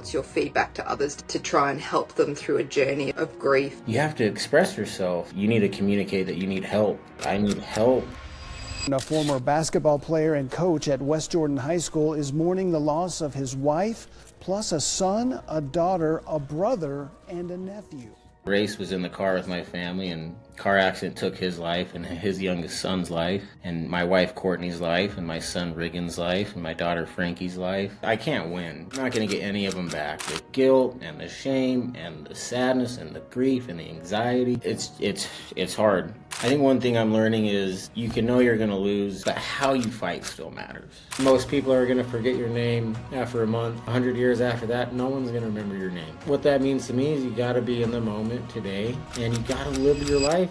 what's your feedback to others to try and help them through a journey of grief? You have to express yourself. You need to communicate that you need help. I need help. A former basketball player and coach at West Jordan High School is mourning the loss of his wife, plus a son, a daughter, a brother, and a nephew. Race was in the car with my family, and car accident took his life and his youngest son's life, and my wife Kortni's life, and my son Riggins' life, and my daughter Frankie's life. I can't win. I'm not going to get any of them back. The guilt and the shame and the sadness and the grief and the anxiety, it's hard. I think one thing I'm learning is you can know you're going to lose, but how you fight still matters. Most people are going to forget your name after a month. 100 years after that, no one's going to remember your name. What that means to me is you got to be in the moment today, and you got to live your life.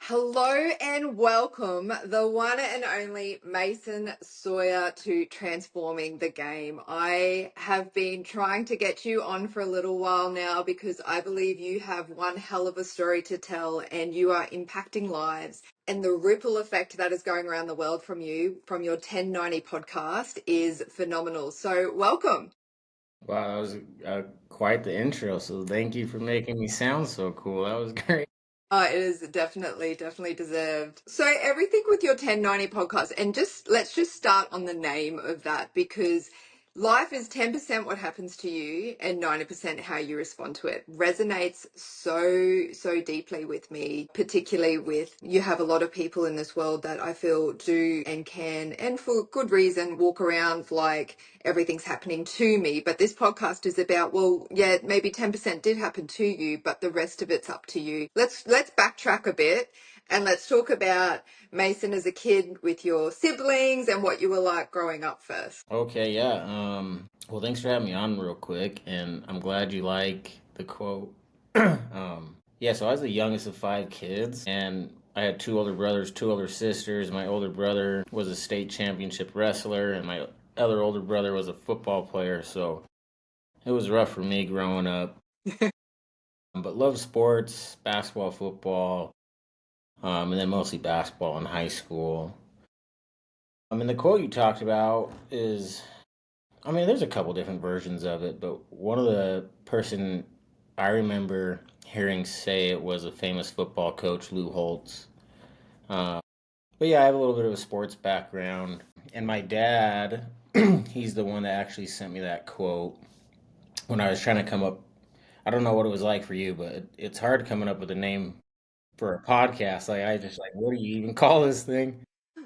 Hello and welcome, the one and only Mason Sawyer, to Transforming the Game. I have been trying to get you on for a little while now because I believe you have one hell of a story to tell and you are impacting lives. And the ripple effect that is going around the world from you, from your 1090 podcast, is phenomenal. So welcome. Wow, that was quite the intro, so thank you for making me sound so cool. That was great. It is definitely deserved. So everything with your 1090 podcast, and let's just start on the name of that, because life is 10% what happens to you and 90% how you respond to it. Resonates so deeply with me, particularly with, you have a lot of people in this world that I feel do and can, and for good reason, walk around like everything's happening to me. But this podcast is about, well, yeah, maybe 10% did happen to you, but the rest of it's up to you. Let's backtrack a bit and let's talk about Mason as a kid with your siblings and what you were like growing up first. Okay, yeah. Well, thanks for having me on real quick, and I'm glad you like the quote. Yeah, so I was the youngest of 5 kids, and I had 2 older brothers, 2 older sisters. My older brother was a state championship wrestler, and my other older brother was a football player, so it was rough for me growing up. But loved sports, basketball, football, and then mostly basketball in high school. And the quote you talked about is, there's a couple different versions of it, but one of the person I remember hearing say it was a famous football coach, Lou Holtz. But yeah, I have a little bit of a sports background, and my dad, he's the one that actually sent me that quote when I was trying to come up. I don't know what it was like for you, but it's hard coming up with a name for a podcast. Like, I just like, what do you even call this thing?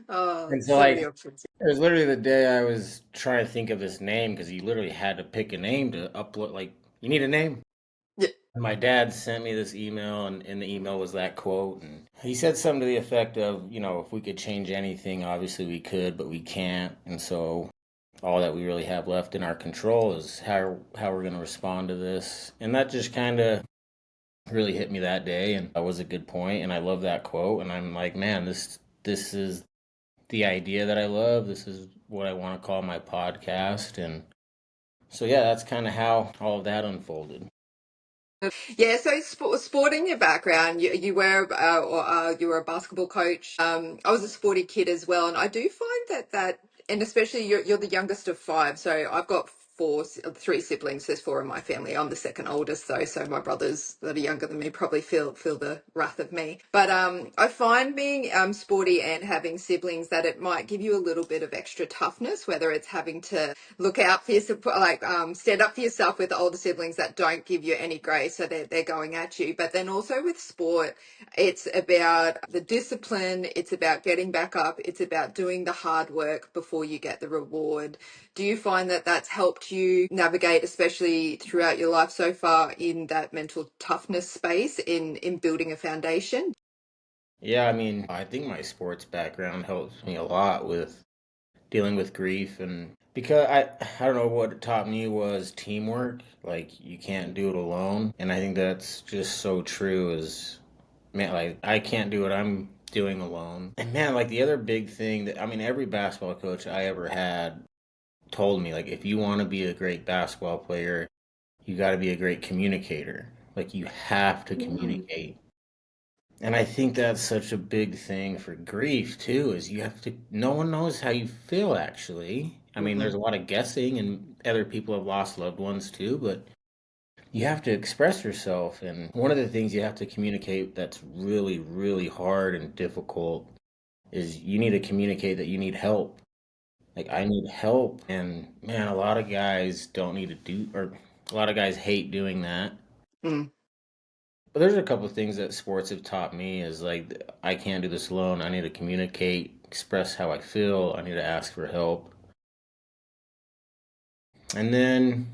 Oh, And so, so like, many it options. was literally the day I was trying to think of this name, because you literally had to pick a name to upload. Like, you need a name. Yeah. And my dad sent me this email, and in the email was that quote. And he said something to the effect of, if we could change anything, obviously we could, but we can't. And so all that we really have left in our control is how we're going to respond to this. And that just kind of really hit me that day, and that was a good point. And I love that quote. And I'm like, man, this is the idea that I love. This is what I want to call my podcast. And so, yeah, that's kind of how all of that unfolded. Yeah, so sporting your background, you were you were a basketball coach. I was a sporty kid as well, and I do find that and especially you're the youngest of 5, so I've got 3 siblings. There's 4 in my family. I'm the second oldest though, so my brothers that are younger than me probably feel the wrath of me. But I find being sporty and having siblings that it might give you a little bit of extra toughness, whether it's having to look out for yourself, like stand up for yourself with older siblings that don't give you any grace, so they're going at you. But then also with sport, it's about the discipline, it's about getting back up, it's about doing the hard work before you get the reward. Do you find that that's helped you navigate, especially throughout your life so far, in that mental toughness space, in building a foundation? Yeah, I think my sports background helps me a lot with dealing with grief, and because I don't know, what it taught me was teamwork. Like, you can't do it alone, and I think that's just so true. Is, man, like, I can't do what I'm doing alone. And man, like, the other big thing that every basketball coach I ever had told me, like, if you want to be a great basketball player, you got to be a great communicator. Like, you have to communicate. And I think that's such a big thing for grief too, is you have to, no one knows how you feel actually. I mean, there's a lot of guessing, and other people have lost loved ones too, but you have to express yourself. And one of the things you have to communicate that's really, really hard and difficult is you need to communicate that you need help. Like, I need help. And man, a lot of guys don't need to do, or a lot of guys hate doing that. Mm. But there's a couple of things that sports have taught me is like, I can't do this alone. I need to communicate, express how I feel. I need to ask for help. And then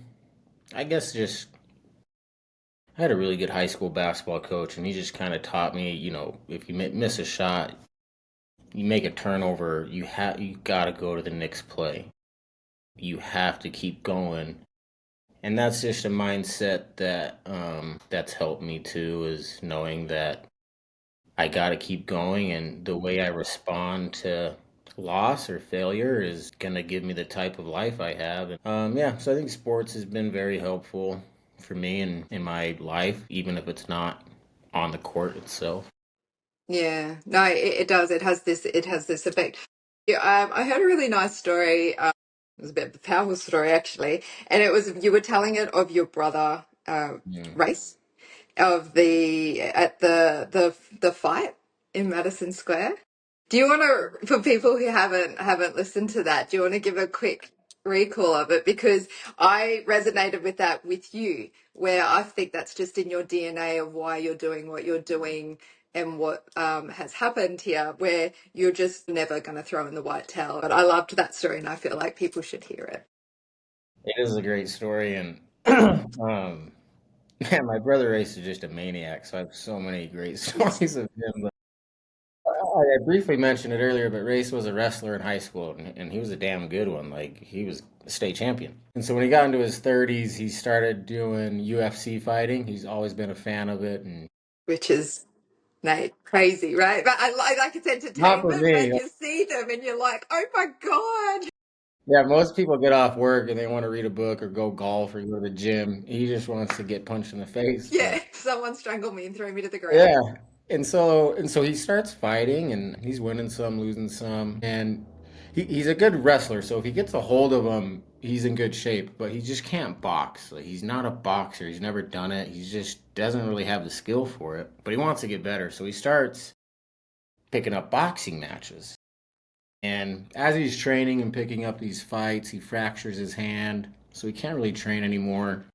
I guess just I had a really good high school basketball coach, and he just kind of taught me, if you miss a shot, you make a turnover, you got to go to the next play. You have to keep going, and that's just a mindset that that's helped me too. Is knowing that I got to keep going, and the way I respond to loss or failure is gonna give me the type of life I have. And, yeah, so I think sports has been very helpful for me and in my life, even if it's not on the court itself. Yeah, no, it does. It has this effect. Yeah, I heard a really nice story. It was a bit of a powerful story actually, and it was you were telling it of your brother Mm. race of the fight in Madison Square. Do you want to, for people who haven't listened to that, do you want to give a quick recall of it? Because I resonated with that with you, where I think that's just in your DNA of why you're doing what you're doing and what has happened here, where you're just never going to throw in the white towel. But I loved that story, and I feel like people should hear it. It is a great story, and man, my brother Race is just a maniac. So I have so many great stories of him. I briefly mentioned it earlier, but Race was a wrestler in high school, and he was a damn good one. Like, he was a state champion. And so when he got into his 30s, he started doing UFC fighting. He's always been a fan of it. And Which is, Nate, crazy, right? But I like it's not for entertainment, me. but you see them and you're like, oh my God. Yeah, most people get off work and they want to read a book or go golf or go to the gym. He just wants to get punched in the face. But Yeah, someone strangled me and threw me to the ground. yeah. And so he starts fighting and he's winning some, losing some. And he's a good wrestler, so if he gets a hold of him, he's in good shape, but he just can't box. Like, he's not a boxer. He's never done it. He just doesn't really have the skill for it. But he wants to get better. So he starts picking up boxing matches. And as he's training and picking up these fights, he fractures his hand. So he can't really train anymore.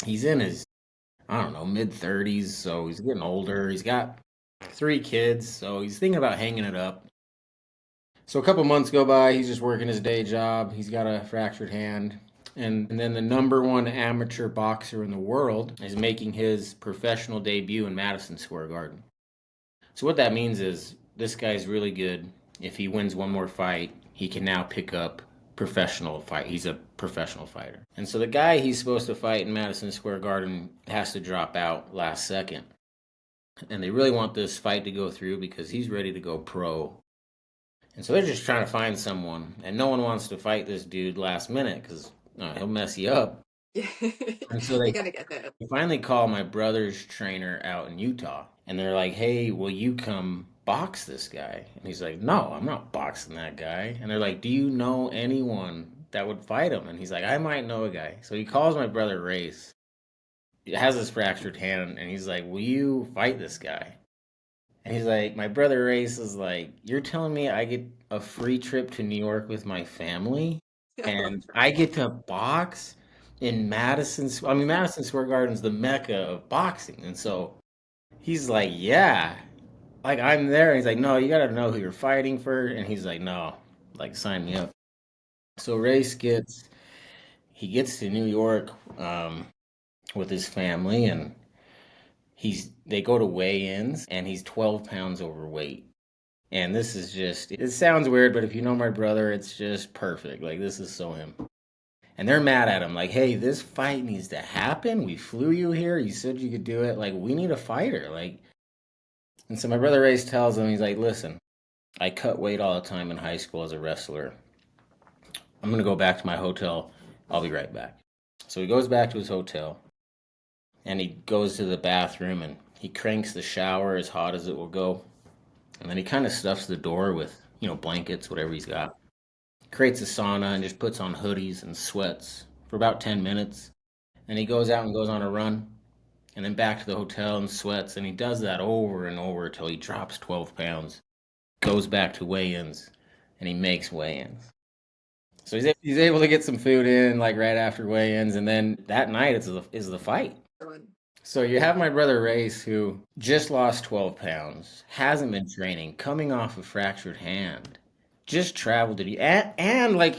He's in his, I don't know, mid 30s, so he's getting older. He's got 3 kids, so he's thinking about hanging it up. So a couple months go by, he's just working his day job. He's got a fractured hand. And then the number one amateur boxer in the world is making his professional debut in Madison Square Garden. So what that means is this guy's really good. If he wins one more fight, he can now pick up professional fight. He's a professional fighter. And so the guy he's supposed to fight in Madison Square Garden has to drop out last second. And they really want this fight to go through because he's ready to go pro. And so they're just trying to find someone. And no one wants to fight this dude last minute because he'll mess you up. Yeah. And so You're they gonna get hurt. finally call my brother's trainer out in Utah. And they're like, hey, will you come box this guy? And he's like, no, I'm not boxing that guy. And they're like, do you know anyone that would fight him? And he's like, I might know a guy. So he calls my brother Race. He has his fractured hand, and he's like, will you fight this guy? And he's like, my brother Race is like, you're telling me I get a free trip to New York with my family? And I get to box in Madison Square Garden's the mecca of boxing. And so he's like, yeah, like, I'm there. And he's like, no, you got to know who you're fighting for. And he's like, no, like, sign me up. So he gets to New York with his family, and they go to weigh-ins, and he's 12 pounds overweight. And this is just, it sounds weird, but if you know my brother, it's just perfect. Like, this is so him. And they're mad at him, like, hey, this fight needs to happen. We flew you here. You said you could do it. Like, we need a fighter. Like, and so my brother Race tells him, he's like, listen, I cut weight all the time in high school as a wrestler. I'm going to go back to my hotel. I'll be right back. So he goes back to his hotel, and he goes to the bathroom, and he cranks the shower as hot as it will go. And then he kind of stuffs the door with, blankets, whatever he's got. creates a sauna and just puts on hoodies and sweats for about 10 minutes. And he goes out and goes on a run and then back to the hotel and sweats. And he does that over and over until he drops 12 pounds, goes back to weigh-ins, and he makes weigh-ins. So he's able to get some food in like right after weigh-ins. And then that night is the fight. So you have my brother Race, who just lost 12 pounds, hasn't been training, coming off a fractured hand, just traveled to and like,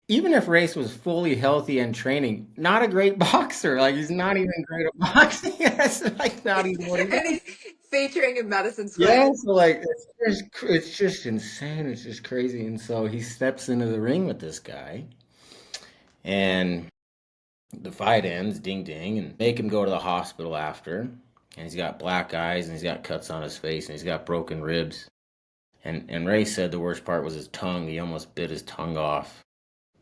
even if Race was fully healthy and training, not a great boxer. Like, he's not even great at boxing. That's like not even what he And does. he's featuring in Madison Yeah, Square. so like it's just insane. It's just crazy. And so he steps into the ring with this guy, and the fight ends, ding ding, and make him go to the hospital after. And he's got black eyes, and he's got cuts on his face, and he's got broken ribs. And Ray said the worst part was his tongue. He almost bit his tongue off,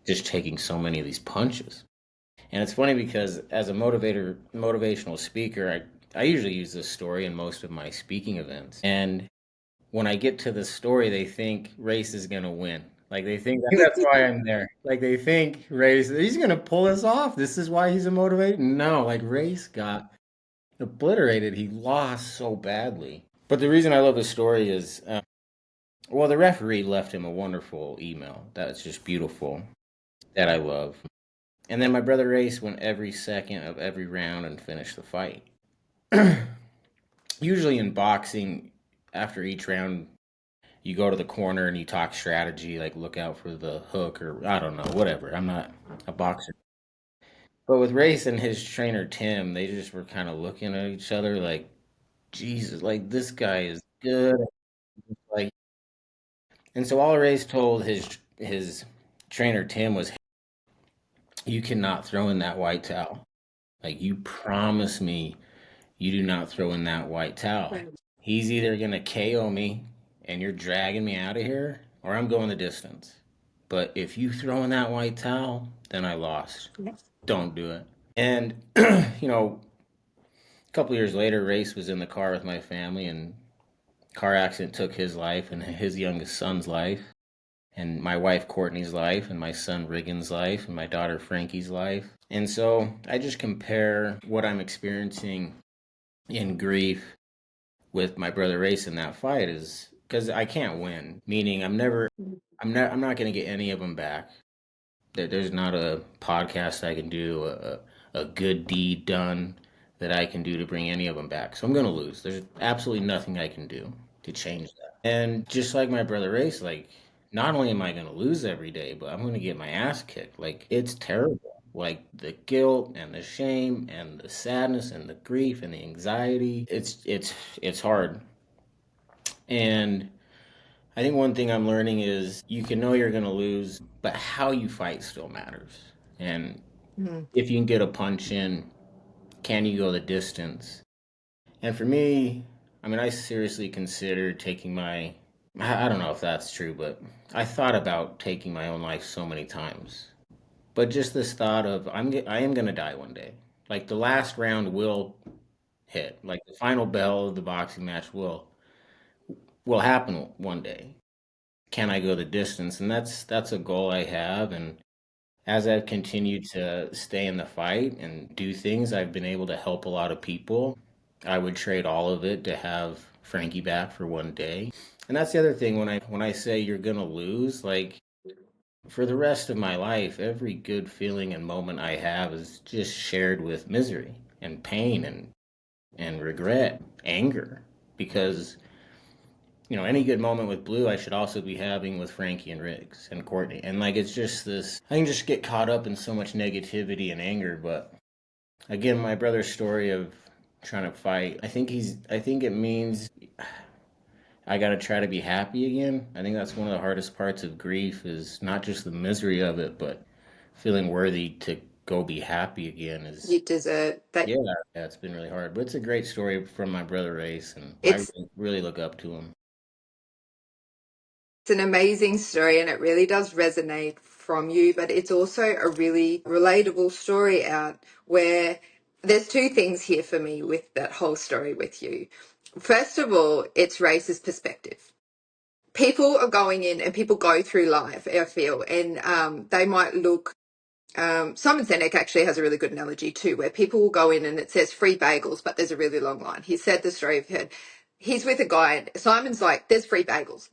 just taking so many of these punches. And it's funny because as a motivational speaker, I usually use this story in most of my speaking events. And when I get to the story, they think Race is going to win. Like, they think that's why I'm there. Like, they think Race, he's going to pull this off. This is why he's a motivator. No, like, Race got obliterated. He lost so badly. But the reason I love the story is, well, the referee left him a wonderful email. That's just beautiful, that I love. And then my brother Race went every second of every round and finished the fight. Usually in boxing, after each round, you go to the corner and you talk strategy, like look out for the hook or I don't know, whatever. I'm not a boxer. But with Race and his trainer Tim, they just were kind of looking at each other like, Jesus, like this guy is good. Like, and so all Race told his trainer Tim was, you cannot throw in that white towel. Like, you promise me you do not throw in that white towel. Right. He's either going to KO me and you're dragging me out of here, or I'm going the distance. But if you throw in that white towel, then I lost. Don't do it. And, you know, a couple years later, Race was in the car with my family, and car accident took his life and his youngest son's life, and my wife Kortni's life, and my son Riggins' life, and my daughter Frankie's life. And so I just compare what I'm experiencing in grief with my brother Race in that fight is because I can't win. Meaning I'm not going to get any of them back. There's not a podcast I can do, a good deed done that I can do to bring any of them back. So I'm going to lose. There's absolutely nothing I can do to change that. And just like my brother Race, like, not only am I going to lose every day, but I'm going to get my ass kicked. Like, it's terrible. Like, the guilt and the shame and the sadness and the grief and the anxiety. It's hard. And I think one thing I'm learning is you can know you're going to lose, but how you fight still matters. And if you can get a punch in, can you go the distance? And for me, I mean, I seriously considered taking I don't know if that's true, but I thought about taking my own life so many times. But just this thought of I am going to die one day. Like, the last round will hit. Like, the final bell of the boxing match will happen one day. Can I go the distance? And that's a goal I have. And as I've continued to stay in the fight and do things, I've been able to help a lot of people. I would trade all of it to have Frankie back for one day. And that's the other thing when I say you're gonna lose, like, for the rest of my life, every good feeling and moment I have is just shared with misery and pain and regret, anger, because any good moment with Blue, I should also be having with Frankie and Riggs and Kortni. And like, it's just this, I can just get caught up in so much negativity and anger. But again, my brother's story of trying to fight, I think it means I got to try to be happy again. I think that's one of the hardest parts of grief, is not just the misery of it, but feeling worthy to go be happy again is, You deserve that. yeah, it's been really hard. But it's a great story from my brother Race, and I It's really look up to him. It's an amazing story and it really does resonate from you, but it's also a really relatable story out where there's two things here for me with that whole story with you. First of all, it's Race's perspective. people are going in and people go through life, I feel, and they might look. Simon Sinek actually has a really good analogy too, where people will go in and it says free bagels, but there's a really long line. He said the story of her. He's with a guy, and Simon's like, "There's free bagels.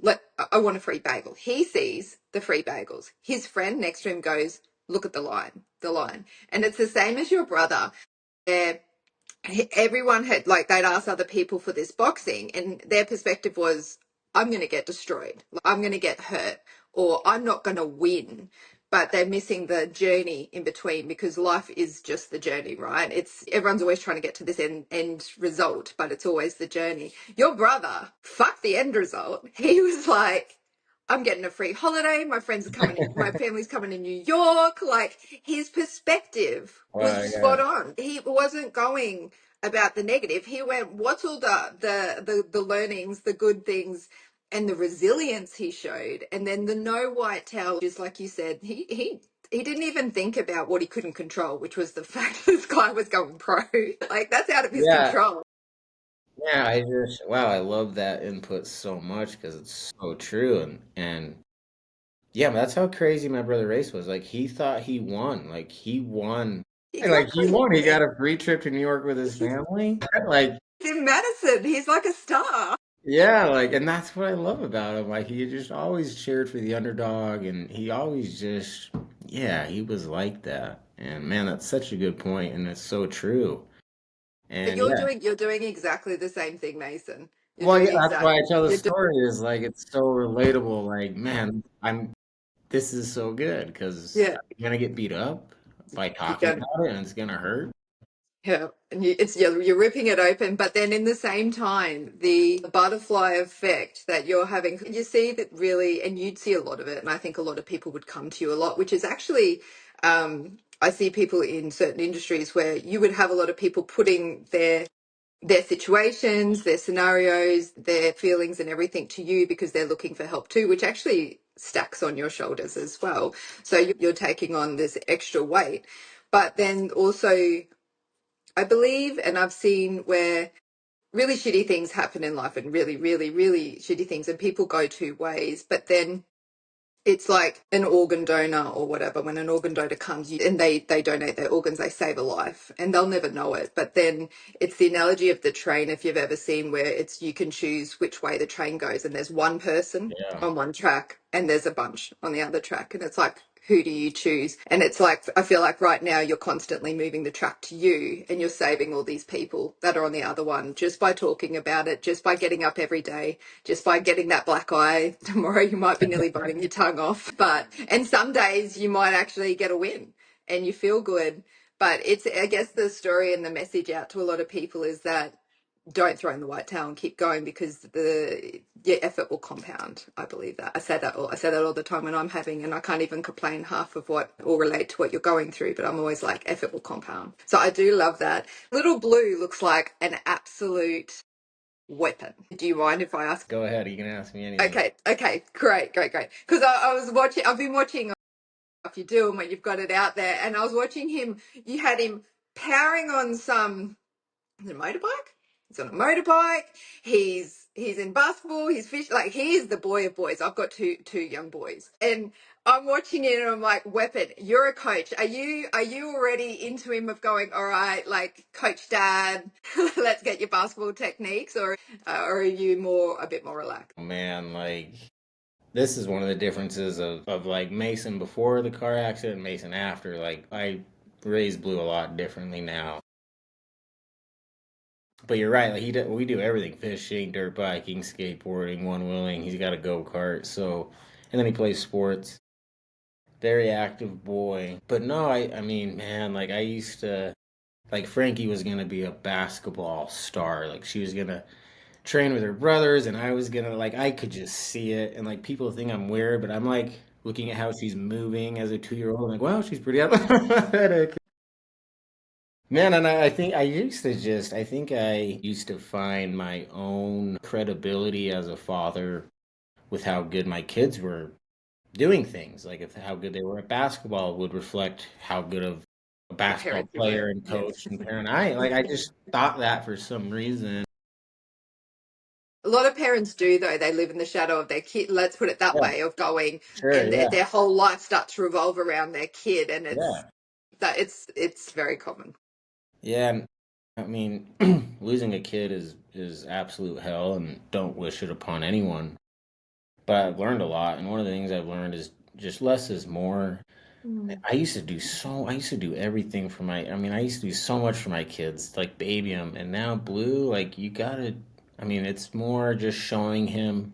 I want a free bagel." He sees the free bagels. His friend next to him goes, "Look at the line," and it's the same as your brother. Where everyone had like they'd ask other people for this boxing and their perspective was, I'm going to get destroyed, I'm going to get hurt, or I'm not going to win. But they're missing the journey in between, because life is just the journey, right? It's everyone's always trying to get to this end result, but it's always the journey. Your brother, fuck the end result. He was like, I'm getting a free holiday. My friends are coming in, my family's coming to New York. Like, his perspective was Wow, spot yeah. on. He wasn't going about the negative. He went, what's all the learnings, the good things, and the resilience he showed. And then the no white towel, just like you said, he didn't even think about what he couldn't control, which was the fact this guy was going pro. Like, that's out of his Yeah, control. yeah, wow, I love that input so much because it's so true. And yeah, that's how crazy my brother Race was. Like, he thought he won. Like, he won. Like, he Exactly. won. He got a free trip to New York with his family. Like, He's in Madison. He's like a star. yeah, like, and that's what I love about him. Like, he just always cheered for the underdog, and he always just, yeah, he was like that. And man, that's such a good point, and it's so true. But And you're yeah, doing exactly the same thing, Mason. You're well, yeah, doing that's why I tell the you're doing, story is like it's so relatable. Like, man, this is so good because yeah. I'm gonna get beat up by You're talking going, about it, and it's gonna hurt. yeah, and you're ripping it open, but then in the same time, the butterfly effect that you're having, you see that really, and you'd see a lot of it, and I think a lot of people would come to you a lot, which is actually, I see people in certain industries where you would have a lot of people putting their situations, their scenarios, their feelings, and everything to you because they're looking for help too, which actually stacks on your shoulders as well. So you're taking on this extra weight. But then also, I believe, and I've seen where really shitty things happen in life, and really, really, really shitty things, and people go two ways. But then it's like an organ donor or whatever. When an organ donor comes and they donate their organs, they save a life, and they'll never know it. But then it's the analogy of the train, if you've ever seen, where it's you can choose which way the train goes, and there's one person Yeah. on one track and there's a bunch on the other track, and it's like, who do you choose? And it's like, I feel like right now you're constantly moving the track to you, and you're saving all these people that are on the other one just by talking about it, just by getting up every day, just by getting that black eye. Tomorrow you might be nearly biting your tongue off, and some days you might actually get a win and you feel good. But it's, I guess the story and the message out to a lot of people is that don't throw in the white towel and keep going, because your effort will compound. I believe that. I say that all the time when I'm having, and I can't even complain half of what or relate to what you're going through, but I'm always like, effort will compound. So I do love that. Little Blue looks like an absolute weapon. Do you mind if I ask? Go ahead. You can ask me anything. Okay, great. Because I was watching, I've been watching if you do and when you've got it out there, and I was watching him. You had him powering on some a motorbike. He's on a motorbike. He's in basketball. He's fish. Like, he is the boy of boys. I've got two young boys, and I'm watching it, and I'm like, weapon. You're a coach. Are you already into him of going, all right, like, coach dad, let's get your basketball techniques, or are you a bit more relaxed? Man, like this is one of the differences of like Mason before the car accident and Mason after. Like I raise Blue a lot differently now. But you're right. Like we do everything: fishing, dirt biking, skateboarding, one wheeling. He's got a go kart. So, and then he plays sports. Very active boy. But no, I mean, man, like I used to like Frankie was gonna be a basketball star. Like she was gonna train with her brothers, and I was gonna like I could just see it. And like people think I'm weird, but I'm like looking at how she's moving as a 2-year-old. I'm like, wow, she's pretty athletic. Man, and I think I think I used to find my own credibility as a father with how good my kids were doing things. Like if how good they were at basketball would reflect how good of a The basketball parents you were, player and yes. coach and parent I just thought that for some reason. A lot of parents do, though. They live in the shadow of their kid. Let's put it that Yeah, way, of going, sure, and yeah, their whole life starts to revolve around their kid, and yeah, it's very common. yeah. And I mean, losing a kid is absolute hell, and don't wish it upon anyone. But I've learned a lot, and one of the things I've learned is just less is more. Mm. I used to do everything for my, I mean, I used to do so much for my kids, like baby them, and now Blue, like you gotta, I mean, it's more just showing him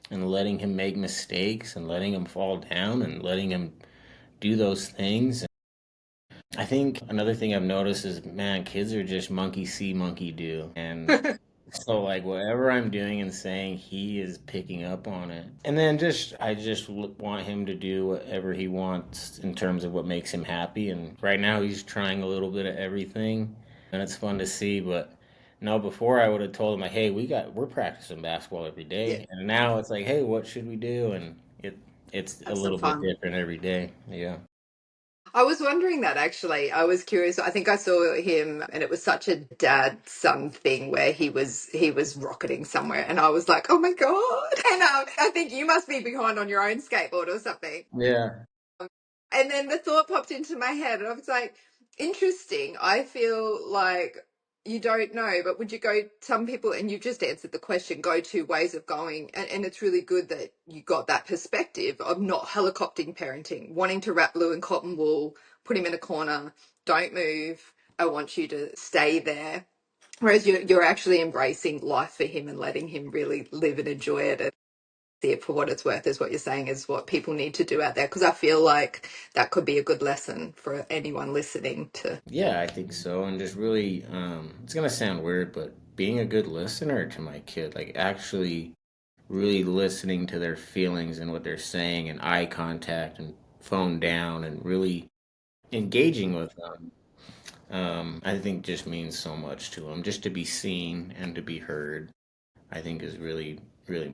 and letting him make mistakes and letting him fall down and letting him do those things. I think another thing I've noticed is, man, kids are just monkey see, monkey do. And so, like, whatever I'm doing and saying, he is picking up on it. And then I just want him to do whatever he wants in terms of what makes him happy. And right now, he's trying a little bit of everything, and it's fun to see. But no, before I would have told him, like, hey, we're practicing basketball every Yeah, day. And now it's like, hey, what should we do? And it's a have some little bit fun. different every day. Yeah. I was wondering that actually. I was curious. I think I saw him and it was such a dad son thing where he was rocketing somewhere and I was like, "Oh my God." And I think you must be behind on your own skateboard or something. Yeah. And then the thought popped into my head, and I was like, interesting. I feel like you don't know, but would you go, some people, and you've just answered the question, go to ways of going. And it's really good that you got that perspective of not helicoptering parenting, wanting to wrap Blue in cotton wool, put him in a corner, don't move. I want you to stay there. Whereas you're actually embracing life for him and letting him really live and enjoy it. See it for what it's worth is what you're saying is what people need to do out there, because I feel like that could be a good lesson for anyone listening to. Yeah, I think so. And just really, it's gonna sound weird, but being a good listener to my kid, like actually really listening to their feelings and what they're saying and eye contact and phone down and really engaging with them, I think just means so much to them. Just to be seen and to be heard, I think is really, really.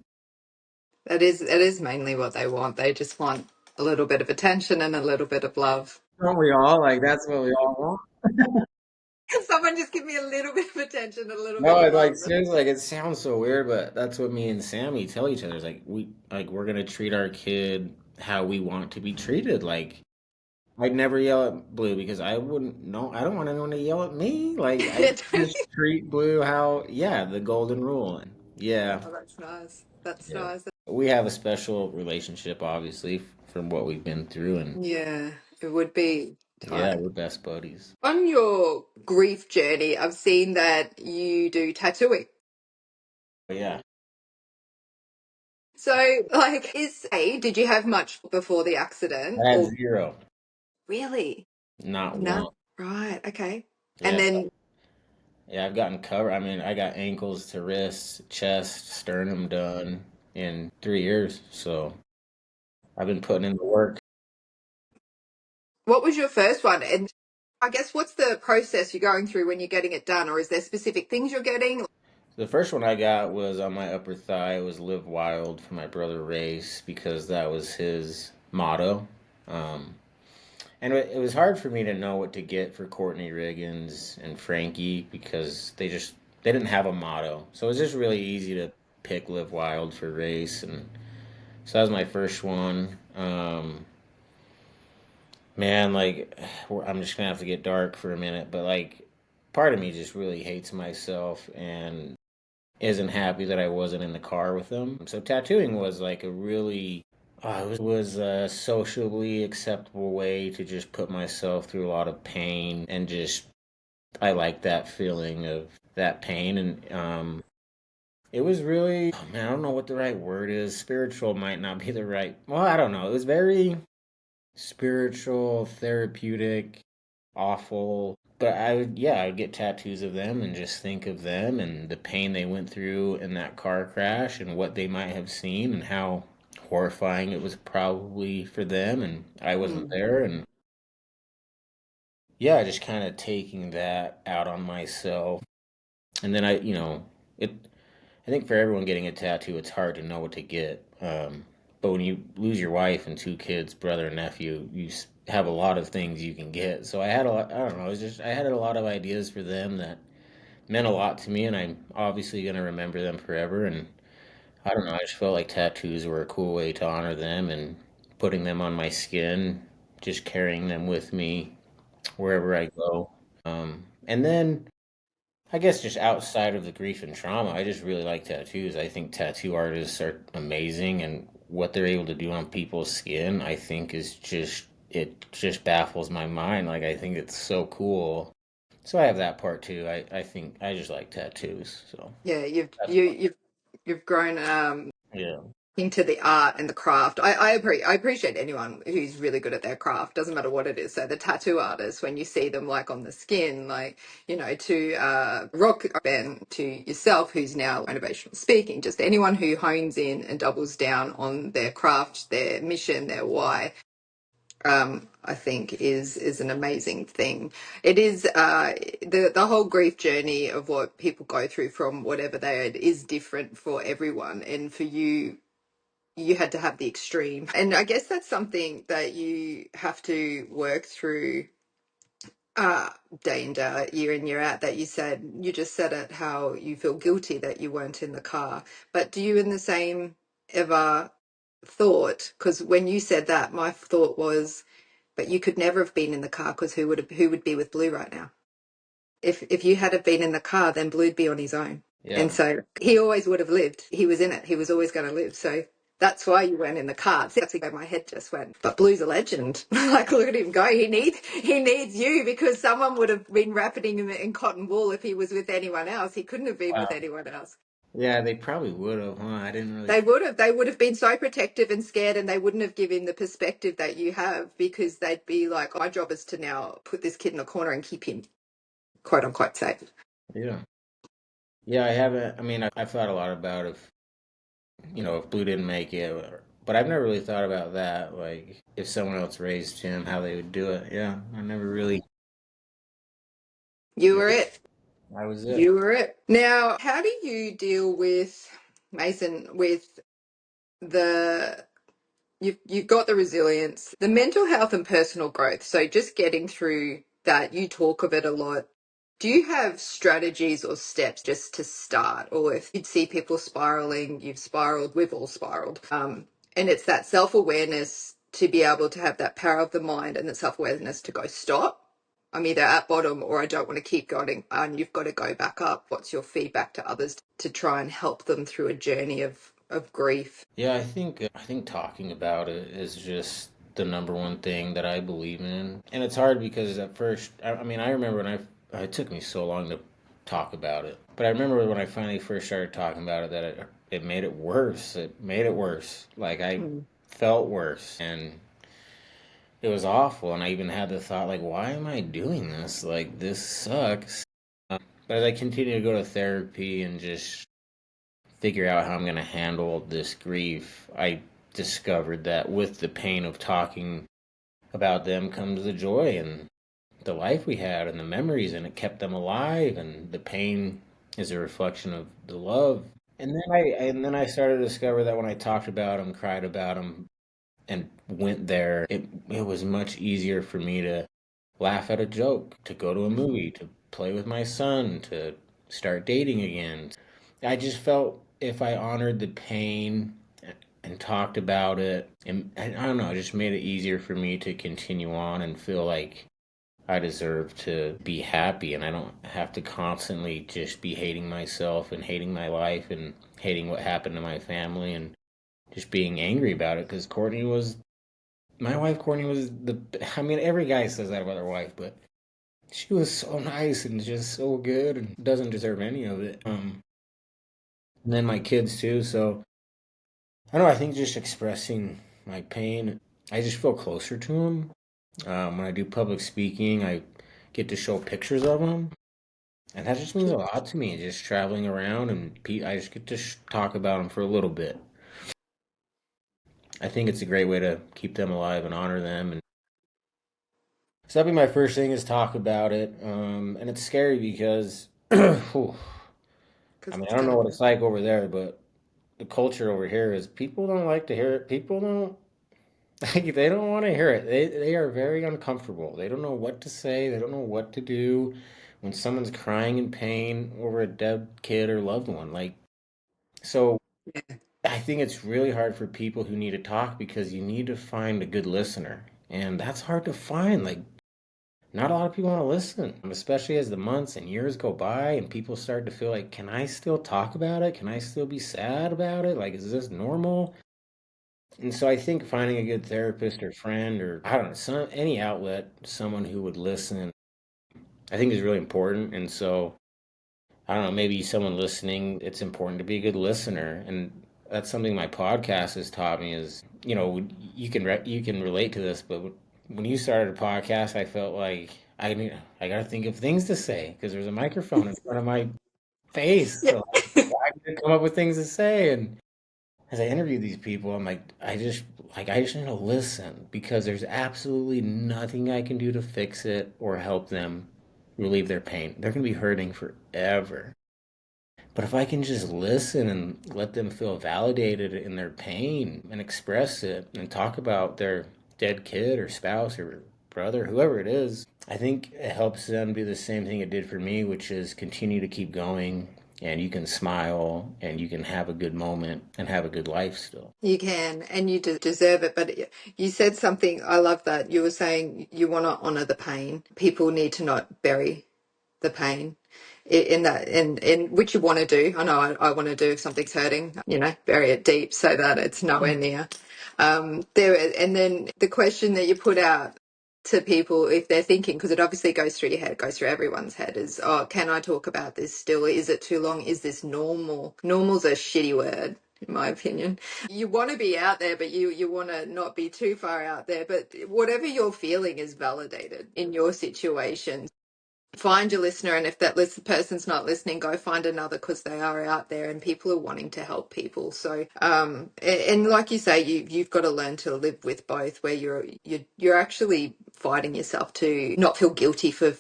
That is mainly what they want. They just want a little bit of attention and a little bit of love. Don't we all? Like, that's what we all want. Someone just give me a little bit of attention, a little bit No, of it's like love. seriously, like it sounds so weird, but that's what me and Sammy tell each other. It's like we're gonna treat our kid how we want to be treated. Like I'd never yell at Blue because I wouldn't know. I don't want anyone to yell at me. Like I just treat Blue how, yeah, the golden rule. Yeah, Oh, that's nice. That's yeah. nice. We have a special relationship, obviously, from what we've been through, and Yeah, it would be yeah, tight. we're best buddies. On your grief journey, I've seen that you do tattooing. But yeah, So, like, did you have much before the accident? I had Or zero, really? not No. one. Right. Okay. And Yeah, then yeah, I've gotten covered. I mean, I got ankles to wrists, chest, sternum done in 3 years. So I've been putting in the work. what was your first one? And I guess what's the process you're going through when you're getting it done? Or is there specific things you're getting? The first one I got was on my upper thigh. It was "Live Wild" for my brother Race because that was his motto. Um, and it was hard for me to know what to get for Kortni, Riggins, and Frankie because they didn't have a motto. So it was just really easy to pick "Live Wild" for Race, and so that was my first one. Man, like, I'm just gonna have to get dark for a minute, but like, part of me just really hates myself and isn't happy that I wasn't in the car with them. So tattooing was like a really, it was a socially acceptable way to just put myself through a lot of pain and just, I like that feeling of that pain. And it was really, oh man, I don't know what the right word is. Spiritual might not be the right, well, I don't know. It was very spiritual, therapeutic, awful. But I would get tattoos of them and just think of them and the pain they went through in that car crash and what they might have seen and how horrifying it was probably for them. And I wasn't Mm, there. And yeah, just kind of taking that out on myself. And then it, I think for everyone getting a tattoo, it's hard to know what to get. But when you lose your wife and two kids, brother and nephew, have a lot of things you can get. So I had a lot, I don't know, I had a lot of ideas for them that meant a lot to me, and I'm obviously going to remember them forever. And I don't know. I just felt like tattoos were a cool way to honor them and putting them on my skin, just carrying them with me wherever I go. And then I guess just outside of the grief and trauma, I just really like tattoos. I think tattoo artists are amazing, and what they're able to do on people's skin, I think is just it just baffles my mind. Like I think it's so cool. So I have that part too. I think I just like tattoos. So Yeah, that's fun. you've grown Yeah. into the art and the craft. I appreciate anyone who's really good at their craft. Doesn't matter what it is. So the tattoo artists, when you see them like on the skin, like to rock band, to yourself, who's now motivational speaking, just anyone who hones in and doubles down on their craft, their mission, their why. I think is an amazing thing. It is the whole grief journey of what people go through from whatever they are is different for everyone, and for you, you had to have the extreme. And I guess that's something that you have to work through uh, day in, day out, year in, year out. That you just said it, how you feel guilty that you weren't in the car. But do you in the same ever thought, because when you said that, my thought was, but you could never have been in the car because who would be with Blue right now? If you had have been in the car, then Blue'd be on his own. And Yeah. so he always would have lived. He was in it. He was always going to live. So that's why you went in the car. That's where my head just went. But Blue's a legend. Like, look at him go. He needs you, because someone would have been wrapping him in cotton wool if he was with anyone else. He couldn't have been with Wow. anyone else. Yeah, they probably would have, huh? I didn't really. They would have been so protective and scared, and they wouldn't have given the perspective that you have, because they'd be like, my job is to now put this kid in a corner and keep him quote unquote safe. Yeah. Yeah, I haven't. I mean, I've thought a lot about if Blue didn't make it, but I've never really thought about that. Like, if someone else raised him, how they would do it. Yeah, I never really. You Yeah, were it. I was it. You were it. Now, how do you deal with, Mason, with the you've got the resilience, the mental health and personal growth. So just getting through that, you talk of it a lot. Do you have strategies or steps just to start? Or if you'd see people spiraling, you've spiraled, we've all spiraled. And it's that self-awareness to be able to have that power of the mind and the self-awareness to go, stop. I'm either at bottom or I don't want to keep going, and you've got to go back up. What's your feedback to others to try and help them through a journey of grief? Yeah, I think talking about it is just the number one thing that I believe in, and it's hard because at first, I mean, I remember when it took me so long to talk about it, but I remember when I finally first started talking about it that it made it worse. It made it worse. Like I Mm. felt worse, and it was awful. And I even had the thought, like, why am I doing this? Like, this sucks. But as I continue to go to therapy and just figure out how I'm going to handle this grief, I discovered that with the pain of talking about them comes the joy and the life we had and the memories, and it kept them alive. And the pain is a reflection of the love. And then I started to discover that when I talked about them, cried about them, and went there, it was much easier for me to laugh at a joke, to go to a movie, to play with my son, to start dating again. I just felt if I honored the pain and talked about it, and I don't know, it just made it easier for me to continue on and feel like I deserve to be happy, and I don't have to constantly just be hating myself and hating my life and hating what happened to my family and just being angry about it. Because my wife Kortni was I mean, every guy says that about their wife, but she was so nice and just so good and doesn't deserve any of it. And then my kids too. So I don't know. I think just expressing my pain, I just feel closer to them. When I do public speaking, I get to show pictures of them, and that just means a lot to me. Just traveling around and I just get to talk about them for a little bit. I think it's a great way to keep them alive and honor them. And so that'd be my first thing is talk about it. And it's scary because, whew, I Because mean, it's I don't know gonna. what it's like over there, but the culture over here is people don't like to hear it. People don't like they don't want to hear it. They are very uncomfortable. They don't know what to say. They don't know what to do when someone's crying in pain over a dead kid or loved one. Like so, Yeah. I think it's really hard for people who need to talk because you need to find a good listener. And that's hard to find. Like, not a lot of people want to listen, especially as the months and years go by and people start to feel like, can I still talk about it? Can I still be sad about it? Like, is this normal? And so I think finding a good therapist or friend or I don't know, any outlet, someone who would listen, I think is really important. And so I don't know, maybe someone listening, it's important to be a good listener. And that's something my podcast has taught me is, you can relate to this, but when you started a podcast, I felt like I got to think of things to say because there's a microphone in front of my face. Yeah. So I can come up with things to say. And as I interview these people, I'm like, I just need to listen because there's absolutely nothing I can do to fix it or help them relieve their pain. They're going to be hurting forever. But if I can just listen and let them feel validated in their pain and express it and talk about their dead kid or spouse or brother, whoever it is, I think it helps them do the same thing it did for me, which is continue to keep going and you can smile and you can have a good moment and have a good life still. You can, and you deserve it. But you said something, I love that. You were saying you want to honor the pain. People need to not bury the pain in that, in which you want to do. I know I want to do if something's hurting, bury it deep so that it's nowhere near. There, and then the question that you put out to people if they're thinking, because it obviously goes through your head, goes through everyone's head, is, oh, can I talk about this still? Is it too long? Is this normal? Normal's a shitty word, in my opinion. You want to be out there, but you want to not be too far out there. But whatever you're feeling is validated in your situation. Find your listener, and if that person's not listening, go find another, because they are out there and people are wanting to help people. So and like you say, you've got to learn to live with both, where you're actually fighting yourself to not feel guilty for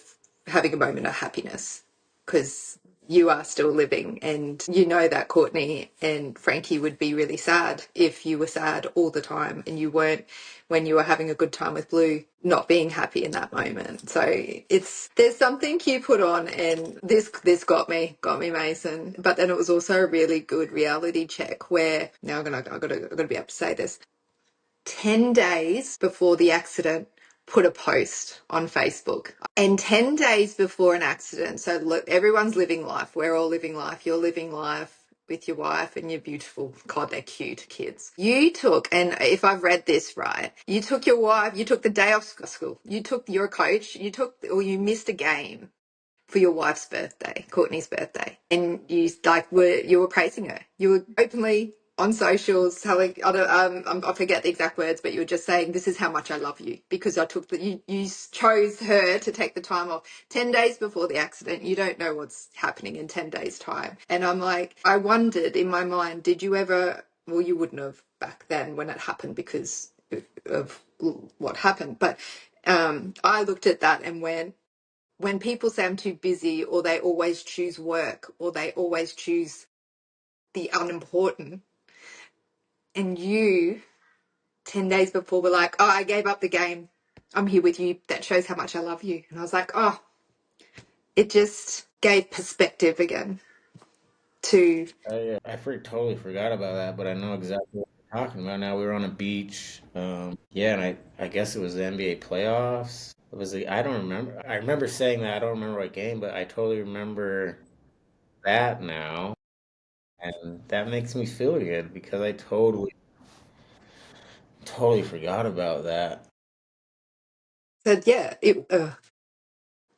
having a moment of happiness, because you are still living, and that Kortni and Frankie would be really sad if you were sad all the time and you weren't, when you were having a good time with Blue, not being happy in that moment. So there's something you put on, and this got me, Mason. But then it was also a really good reality check where, now I'm gonna be able to say this. 10 days before the accident, put a post on Facebook. And 10 days before an accident, so look, everyone's living life. We're all living life. You're living life with your wife and your beautiful, God, they're cute kids. You took, and if I've read this right, you took your wife, you took the day off school, you're a coach, or you missed a game for your wife's birthday, Kortni's birthday, and you were praising her. You were openly on socials telling, I forget the exact words, but you were just saying, this is how much I love you, because you chose her to take the time off 10 days before the accident. You don't know what's happening in 10 days time. And I'm like, I wondered in my mind, did you ever, well, you wouldn't have back then when it happened because of what happened, but I looked at that and went, when people say I'm too busy, or they always choose work, or they always choose the unimportant, and you 10 days before were like, oh, I gave up the game, I'm here with you, that shows how much I love you. And I was like, oh, it just gave perspective again to, Totally forgot about that, but I know exactly what you're talking about now. We were on a beach. Yeah, and I guess it was the NBA playoffs. I don't remember. I remember saying that. I don't remember what game, but I totally remember that now. And that makes me feel good because I totally forgot about that. said, yeah,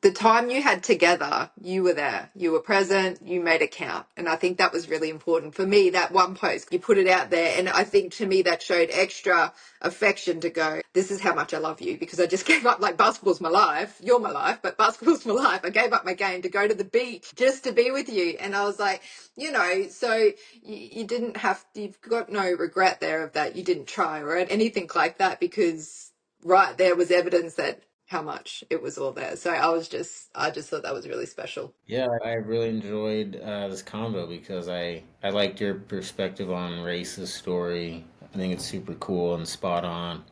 the time you had together, you were there, you were present, you made it count. And I think that was really important for me. That one post, you put it out there. And I think to me that showed extra affection to go, this is how much I love you, because I just gave up, like, basketball's my life. You're my life, but basketball's my life. I gave up my game to go to the beach just to be with you. And I was like, so you didn't you've got no regret there of that. You didn't try or anything like that, because right there was evidence that how much it was all there. So I just thought that was really special. Yeah, I really enjoyed this combo because I liked your perspective on Race's story. I think it's super cool and spot on.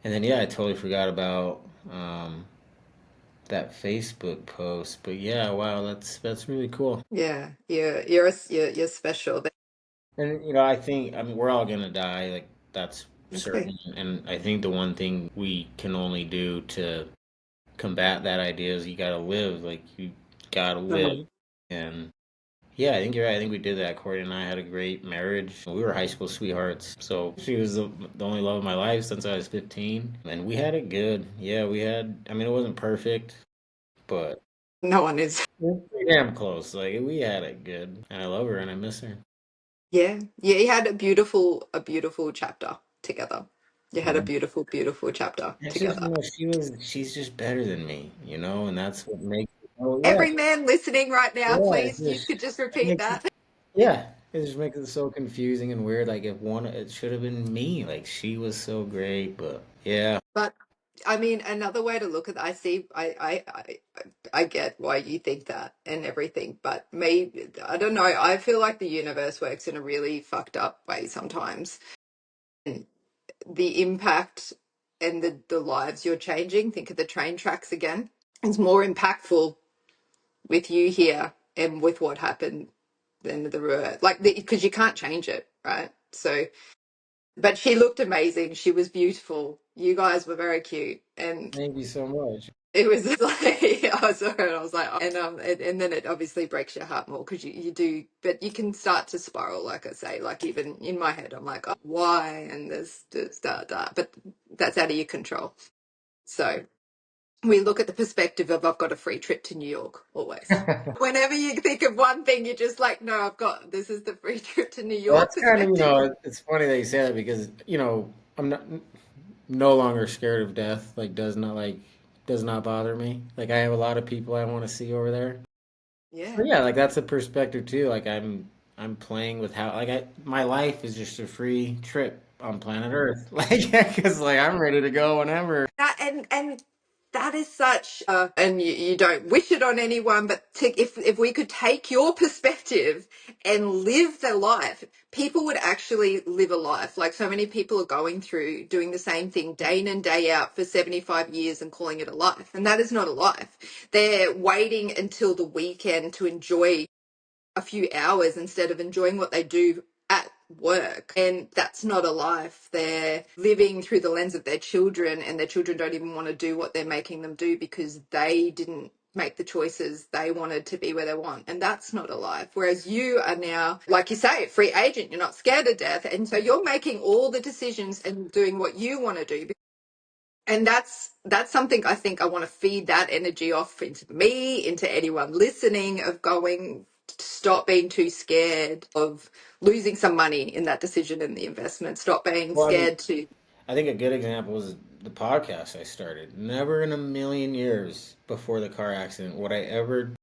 And then yeah, I totally forgot about that Facebook post. But yeah, wow, that's really cool. Yeah, you're special. And I think, I mean, we're all gonna die, like that's Okay. certain. And I think the one thing we can only do to combat that idea is you gotta live, like you gotta live. And yeah, I think you're right. I think we did that. Corey and I had a great marriage. We were high school sweethearts. So she was the only love of my life since I was 15. And we had it good. Yeah, we had, I mean, it wasn't perfect, but No one is. we're pretty damn close. Like, we had it good. And I love her and I miss her. Yeah. Yeah, you had a beautiful chapter together. You had a beautiful, beautiful chapter It's just, together. she's just better than me, and that's what makes, oh, yeah, Every man listening right now, yeah, please, you could just it repeat makes it, that. yeah, it just makes it so confusing and weird. Like, if one, it should have been me. Like, she was so great, but yeah. But I mean, another way to look at I see, I get why you think that and everything, but maybe, I don't know. I feel like the universe works in a really fucked up way sometimes. And the impact and the lives you're changing, think of the train tracks again, it's more impactful with you here and with what happened than like, because you can't change it, right? So, but she looked amazing. She was beautiful. You guys were very cute. And Thank you so much. it was like, I saw her and I was like, oh. And then it obviously breaks your heart more because you do, but you can start to spiral, like I say, like even in my head, I'm like, oh, why? And there's but that's out of your control. So we look at the perspective of I've got a free trip to New York always. Whenever you think of one thing, you're just like, no, this is the free trip to New Well, York that's kind of, perspective. it's funny that you say that because, I'm not no longer scared of death. Does not bother me. Like, I have a lot of people I want to see over there. So Yeah. yeah, like that's a perspective too. Like, I'm playing with how, like, my life is just a free trip on planet Earth. Like, because like I'm ready to go whenever. And that is such and you don't wish it on anyone, but if we could take your perspective and live the life, people would actually live a life. Like so many people are going through doing the same thing day in and day out for 75 years and calling it a life, and that is not a life. They're waiting until the weekend to enjoy a few hours instead of enjoying what they do at work. And that's not a life. They're living through the lens of their children, and their children don't even want to do what they're making them do because they didn't make the choices they wanted to be where they want. And that's not a life. Whereas you are now, like you say, a free agent. You're not scared of death. And so you're making all the decisions and doing what you want to do. And that's something I think I want to feed that energy off into me, into anyone listening, of going, stop being too scared of losing some money in that decision in the investment. Stop being Well, I mean, scared to. I think a good example is the podcast I started. Never in a million years before the car accident would I ever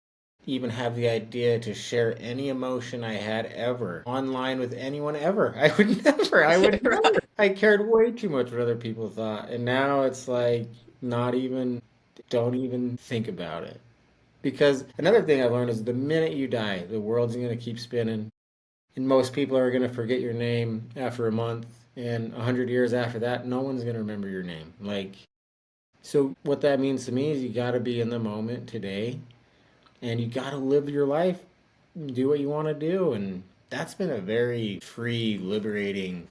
even have the idea to share any emotion I had ever online with anyone ever. I would never. I Yeah, would never. right. I cared way too much what other people thought. And now it's like, not even, don't even think about it. Because another thing I've learned is the minute you die, the world's going to keep spinning. And most people are going to forget your name after a month. And 100 years after that, no one's going to remember your name. Like, so what that means to me is you got to be in the moment today and you got to live your life, do what you want to do. And that's been a very free, liberating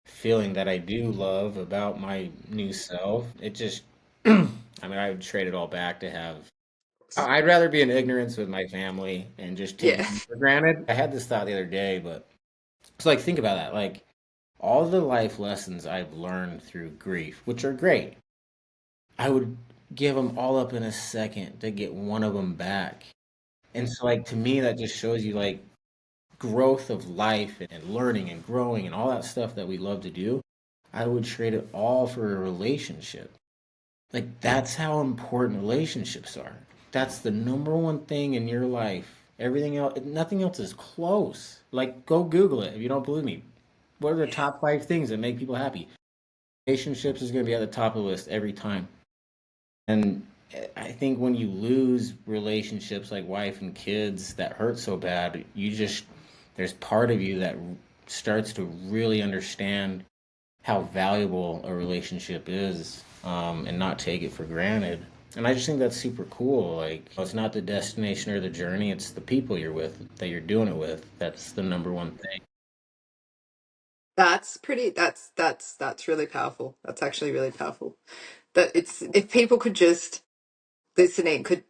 feeling that I do love about my new self. It just, I mean, I would trade it all back to have. I'd rather be in ignorance with my family and just take Yeah. it for granted. I had this thought the other day, but it's like, think about that. Like, all the life lessons I've learned through grief, which are great, I would give them all up in a second to get one of them back. And so, like, to me, that just shows you, like, growth of life and learning and growing and all that stuff that we love to do. I would trade it all for a relationship. Like, that's how important relationships are. That's the number one thing in your life. Everything else, nothing else is close. Like, go Google it if you don't believe me. What are the top 5 things that make people happy? Relationships is going to be at the top of the list every time. And I think when you lose relationships like wife and kids that hurt so bad, there's part of you that starts to really understand how valuable a relationship is, and not take it for granted. And I just think that's super cool. Like, it's not the destination or the journey, it's the people you're with, that you're doing it with. That's the number one thing. That's really powerful. That's actually really powerful. That it's if people could just listening could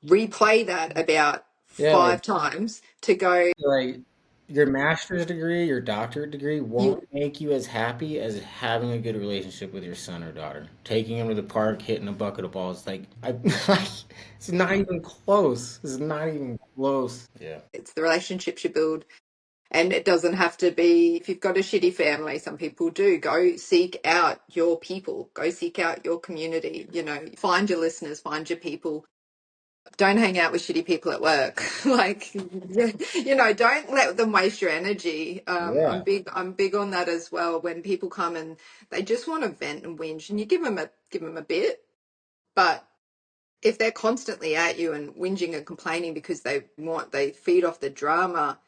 replay that about Yeah, five times to go, like your master's degree, your doctorate degree you won't make you as happy as having a good relationship with your son or daughter. Taking him to the park, hitting a bucket of balls, like it's not even close. It's not even close. Yeah. it's the relationships you build. And it doesn't have to be, if you've got a shitty family, some people do. Go seek out your people, go seek out your community, find your listeners, find your people. Don't hang out with shitty people at work. Like, don't let them waste your energy. Yeah. I'm big on that as well. When people come and they just want to vent and whinge, and you give them a bit, but if they're constantly at you and whinging and complaining because they feed off the drama,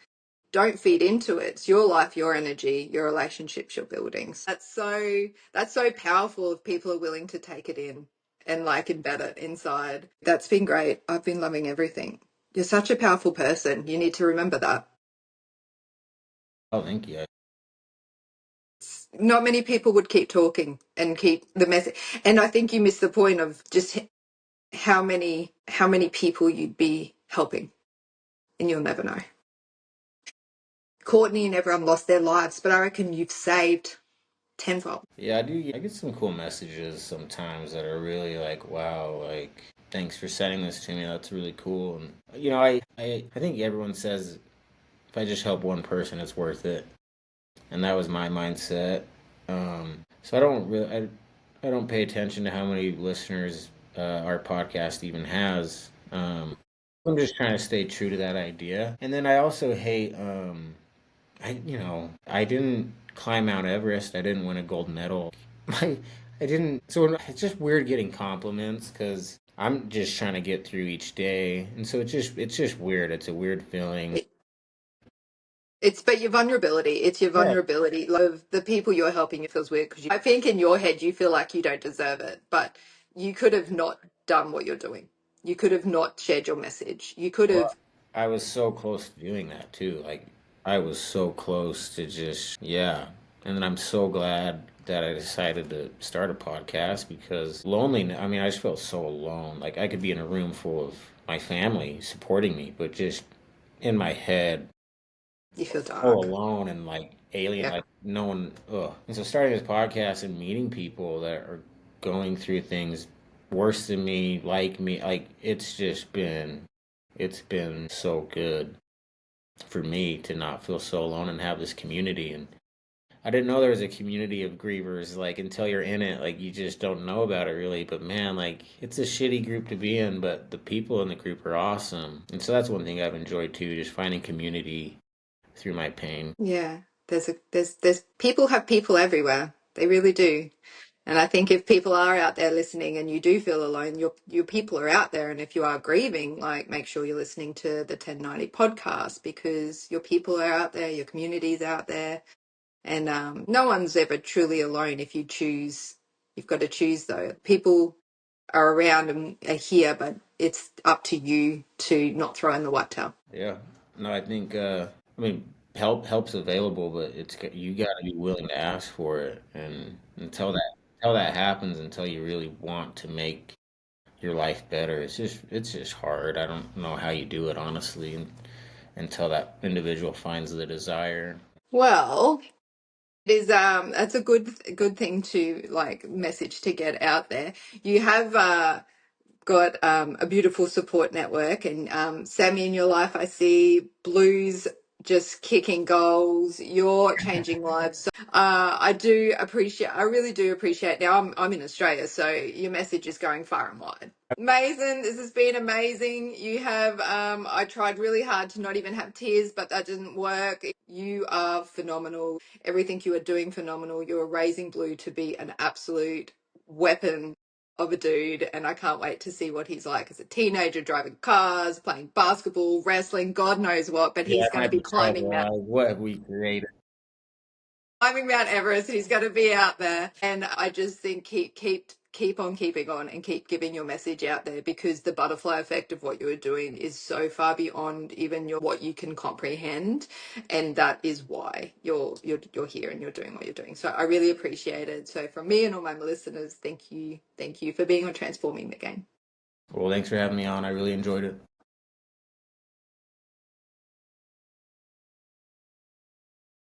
don't feed into it. It's your life, your energy, your relationships you're building. That's so powerful if people are willing to take it in and like embed it inside. That's been great. I've been loving everything. You're such a powerful person. You need to remember that. Oh, thank you. Not many people would keep talking and keep the message. And I think you miss the point of just how many people you'd be helping, and you'll never know. Kortni and everyone lost their lives, but I reckon you've saved tenfold. Yeah, I do. I get some cool messages sometimes that are really like, wow, like, thanks for sending this to me. That's really cool. And, I think everyone says if I just help one person, it's worth it. And that was my mindset. So I don't pay attention to how many listeners our podcast even has. I'm just trying to stay true to that idea. And then I also hate, I didn't climb Mount Everest. I didn't win a gold medal. I, I didn't. So it's just weird getting compliments because I'm just trying to get through each day, and so it's just weird. It's a weird feeling. But your vulnerability. It's your Yeah. vulnerability. Of the people you're helping, it feels weird because I think in your head you feel like you don't deserve it, but you could have not done what you're doing. You could have not shared your message. You could Well, have. I was so close to doing that too. Like I was so close to yeah. And then I'm so glad that I decided to start a podcast because loneliness, I mean, I just felt so alone. Like I could be in a room full of my family supporting me, but just in my head, You feel so dark. alone and like alien, Yeah. like no one, ugh. And so starting this podcast and meeting people that are going through things worse than me, like me, like it's been so good for me to not feel so alone and have this community. And I didn't know there was a community of grievers, like until you're in it, like you just don't know about it really. But man, like it's a shitty group to be in, but the people in the group are awesome. And so that's one thing I've enjoyed too, just finding community through my pain. Yeah. There's people have people everywhere. They really do. And I think if people are out there listening and you do feel alone, your people are out there. And if you are grieving, like make sure you're listening to the 1090 podcast because your people are out there, your community's out there. And no one's ever truly alone if you choose. You've got to choose though. People are around and are here, but it's up to you to not throw in the white towel. Yeah. No, I think I mean help's available, but you got to be willing to ask for it, and until that happens, until you really want to make your life better, it's just hard. I don't know how you do it honestly, until that individual finds the desire. Well, it is that's a good thing to like message to get out there. You have got a beautiful support network, and Sammy in your life, I see blues just kicking goals. You're changing lives. So, I really do appreciate. Now I'm in Australia, so your message is going far and wide. Mason, this has been amazing. You have, I tried really hard to not even have tears, but that didn't work. You are phenomenal. Everything you are doing, phenomenal. You're raising Blue to be an absolute weapon of a dude, and I can't wait to see what he's like as a teenager, driving cars, playing basketball, wrestling, God knows what, but Yeah, he's I going to might be be televised. What have we created? climbing Mount Everest. He's going to be out there, and I just think keep keep on keeping on and keep giving your message out there, because the butterfly effect of what you're doing is so far beyond even what you can comprehend, and that is why you're here and you're doing what you're doing. So I really appreciate it. So from me and all my listeners, thank you for being on Transforming the Game. Well, thanks for having me on. I really enjoyed it.